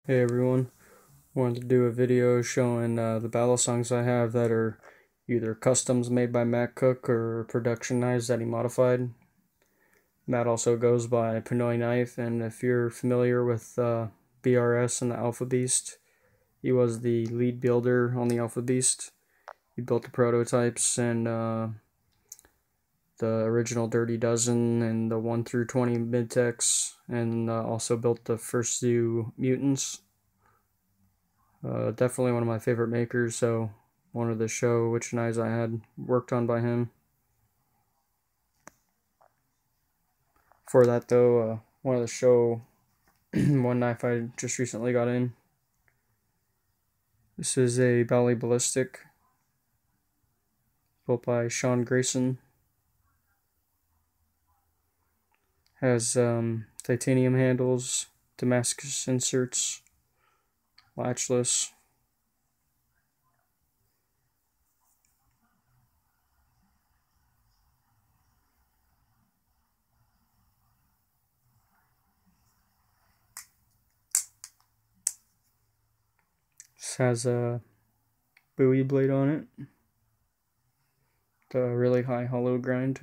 Hey everyone, wanted to do a video showing the balisongs I have that are either customs made by Matt Cook or production knives that he modified. Matt also goes by Pinoy knife, and if you're familiar with BRS and the Alpha Beast, he was the lead builder on the Alpha Beast. He built the prototypes and the original Dirty Dozen and the 1 through 20 mid-techs, and also built the first few mutants. Definitely one of my favorite makers, so wanted to show which knives I had worked on by him. For that though, wanted to show one knife I just recently got in. This is a balibalistic built by Sean Grayson. Has titanium handles, Damascus inserts, latchless. This has a buoy blade on it, the really high hollow grind.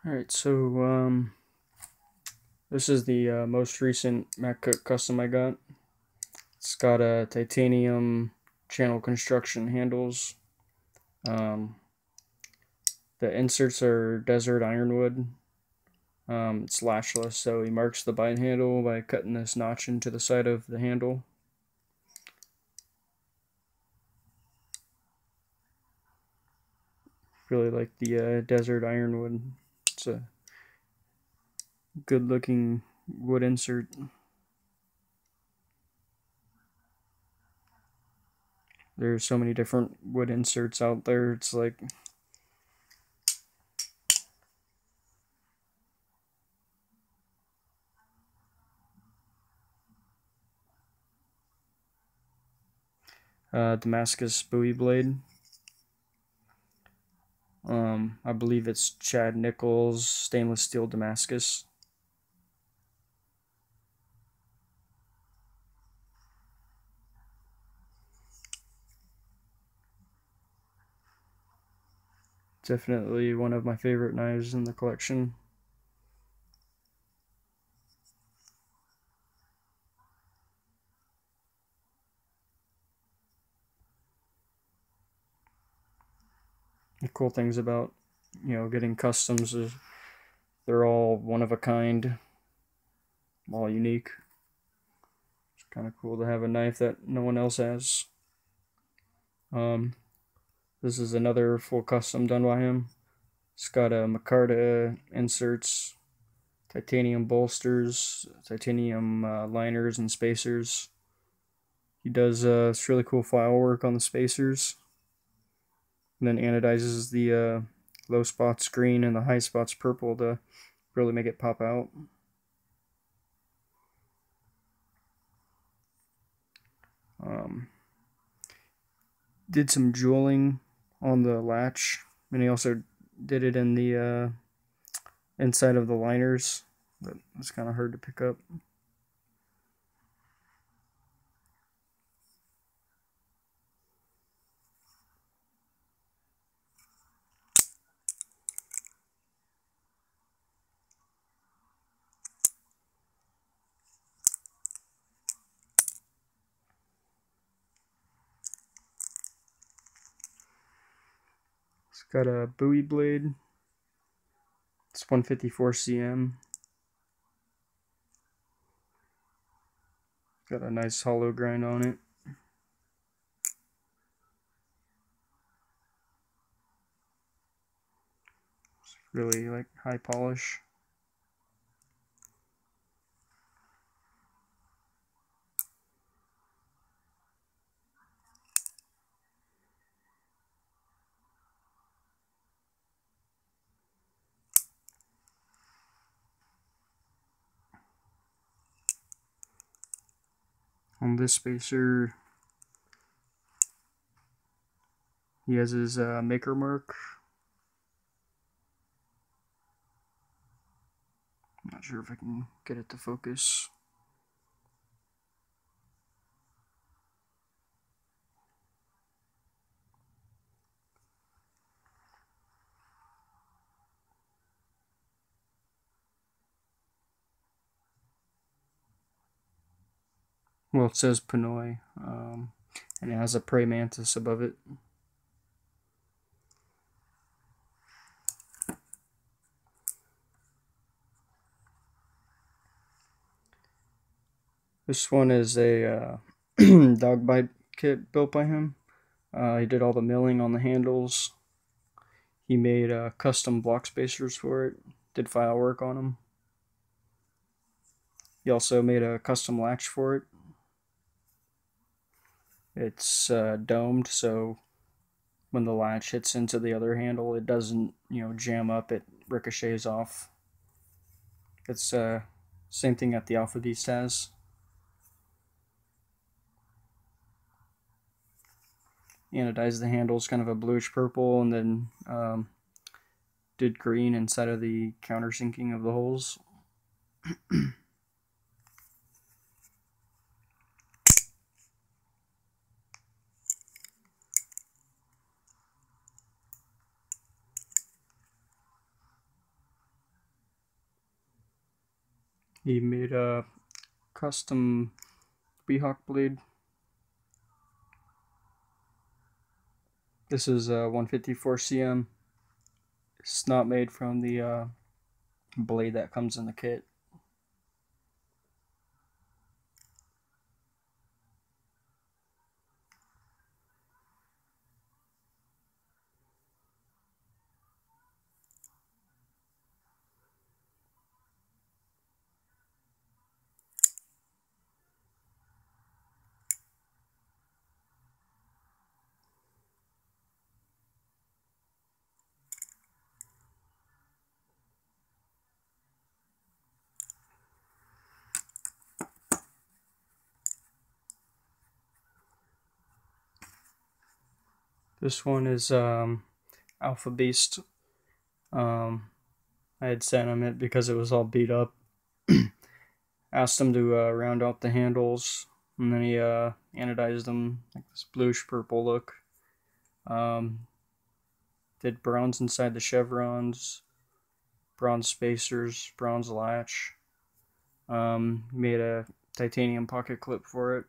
Alright, so this is the most recent Matt Cook custom I got. It's got a titanium channel construction handles. Um, the inserts are desert ironwood. It's lashless, so he marks the bite handle by cutting this notch into the side of the handle. Really like the desert ironwood. It's a good looking wood insert. There's so many different wood inserts out there. It's like Damascus buoy blade. I believe it's Chad Nichols stainless steel Damascus. Definitely one of my favorite knives in the collection. The cool things about, getting customs is they're all one of a kind, all unique. It's kind of cool to have a knife that no one else has. Um, this is another full custom done by him. It's got a micarta inserts, titanium bolsters, titanium liners and spacers. He does this really cool file work on the spacers, and then anodizes the low spots green and the high spots purple to really make it pop out. Did some jeweling on the latch, and he also did it in the inside of the liners, but it's kind of hard to pick up. It's got a buoy blade. It's 154 cm. Got a nice hollow grind on it. really like high polish. On this spacer, he has his maker mark. I'm not sure if I can get it to focus. Well, it says pinoy, and it has a praying mantis above it. This one is a dog bite kit built by him. He did all the milling on the handles. He made custom block spacers for it. Did file work on them. He also made a custom latch for it. It's domed, so when the latch hits into the other handle, it doesn't, jam up. It ricochets off. It's same thing that the Alpha Beast has. Anodized the handles kind of a bluish purple, and then did green inside of the countersinking of the holes. He made a custom Weehawk blade. This is a 154 cm. It's not made from the blade that comes in the kit. This one is Alpha Beast. I had sent him it because it was all beat up. Asked him to round out the handles, and then he anodized them like this bluish purple look. Did bronze inside the chevrons, bronze spacers, bronze latch. Made a titanium pocket clip for it.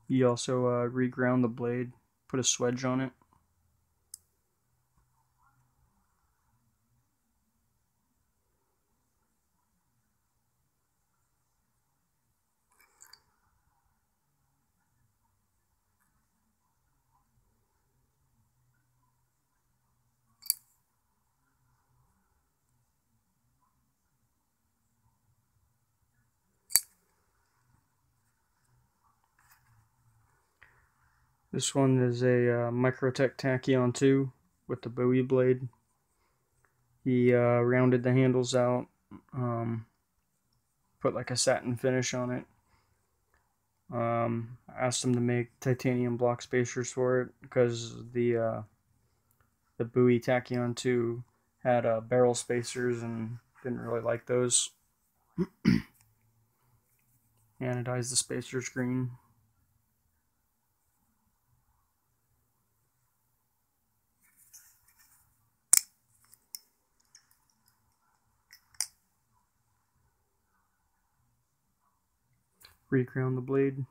He also reground the blade, put a swedge on it. This one is a Microtech Tachyon 2 with the Bowie blade. He rounded the handles out, put like a satin finish on it. Asked him to make titanium block spacers for it because the Bowie Tachyon 2 had barrel spacers and didn't really like those. Anodized the spacers green. Reground the blade.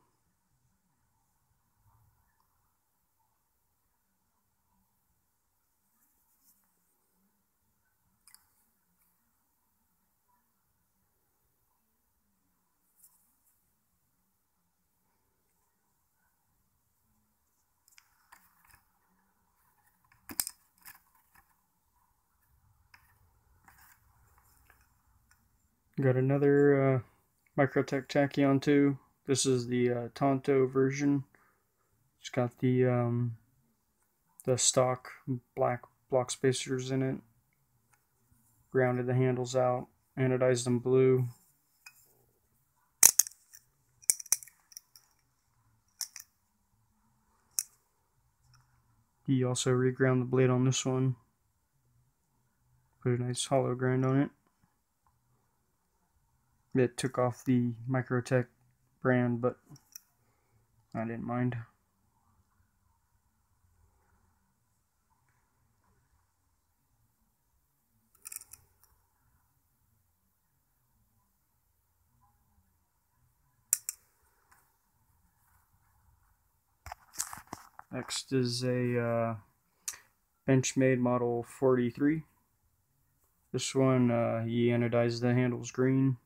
Got another Microtech Tachyon 2. This is the Tonto version. It's got the stock black block spacers in it. Grounded the handles out, anodized them blue. He also reground the blade on this one. Put a nice hollow grind on it. It took off the Microtech brand, but I didn't mind. Next is a Benchmade Model 43. This one, he anodized the handles green.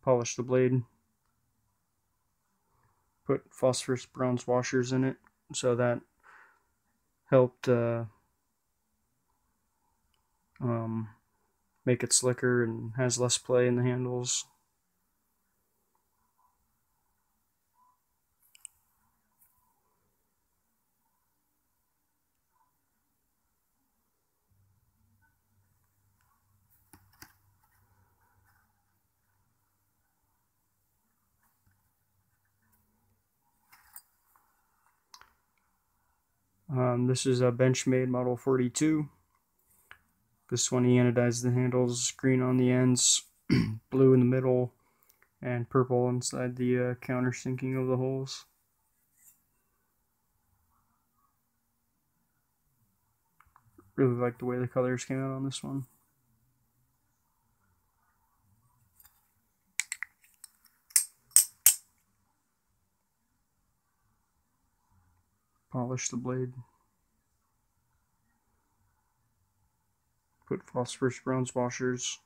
Polished the blade. Put phosphorus bronze washers in it, so that helped make it slicker and has less play in the handles. This is a Benchmade Model 42. This one he anodized the handles green on the ends, blue in the middle, and purple inside the countersinking of the holes. Really like the way the colors came out on this one. Polish the blade. Put phosphorus bronze washers.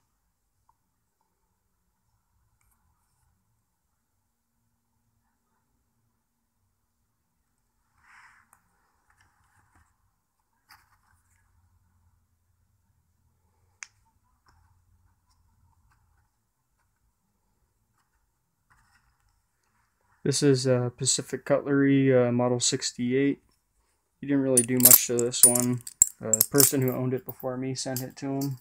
This is Pacific Cutlery Model 68. He didn't really do much to this one. The person who owned it before me sent it to him.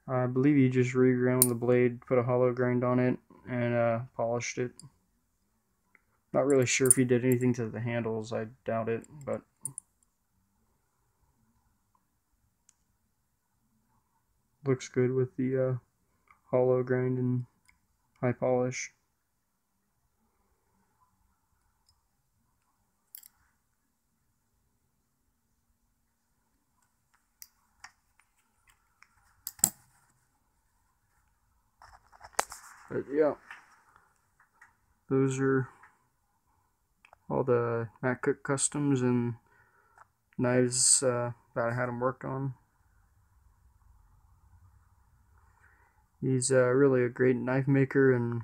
I believe he just reground the blade, put a hollow grind on it, and polished it. Not really sure if he did anything to the handles, I doubt it, but looks good with the hollow grind and high polish. But yeah, those are all the Matt Cook customs and knives that I had him work on. He's really a great knife maker, and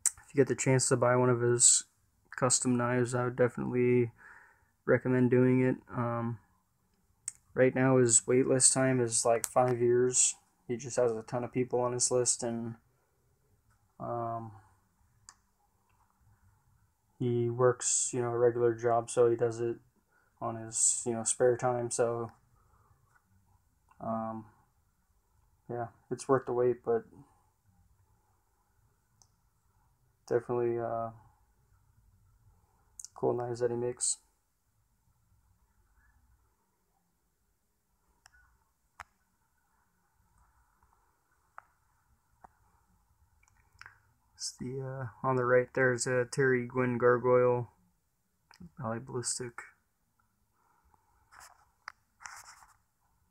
if you get the chance to buy one of his custom knives, I would definitely recommend doing it. Right now his waitlist time is like 5 years. He just has a ton of people on his list, and he works, a regular job, so he does it on his, spare time. So, yeah, it's worth the wait, but definitely cool knives that he makes. It's the on the right there's a Terry Gwynn gargoyle, balibalistic.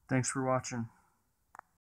Thanks for watching.